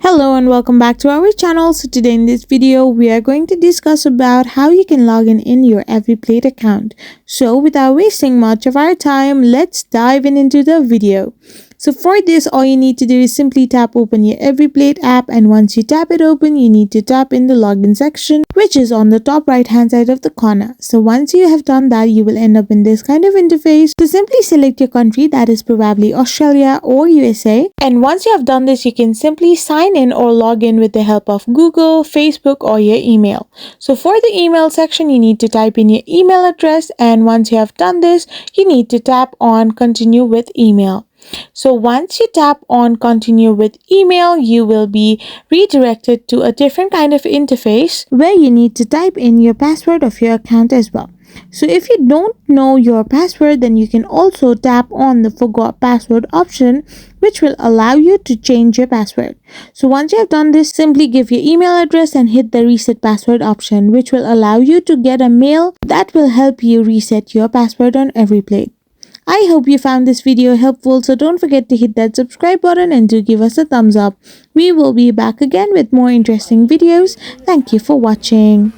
Hello and welcome back to our channel. So today in this video we are going to discuss about how you can log in your Everyplate account. So without wasting much of our time, let's dive into the video. So for this, all you need to do is simply tap open your Everyplate app, and once you tap it open, you need to tap in the login section, which is on the top right hand side of the corner. So once you have done that, you will end up in this kind of interface. So simply select your country, that is probably Australia or USA. And once you have done this, you can simply sign in or log in with the help of Google, Facebook or your email. So for the email section, you need to type in your email address, and once you have done this, you need to tap on continue with email. So once you tap on continue with email, you will be redirected to a different kind of interface where you need to type in your password of your account as well. So if you don't know your password, then you can also tap on the forgot password option, which will allow you to change your password. So once you have done this, simply give your email address and hit the reset password option, which will allow you to get a mail that will help you reset your password on Everyplate. I hope you found this video helpful, so don't forget to hit that subscribe button and do give us a thumbs up. We will be back again with more interesting videos. Thank you for watching.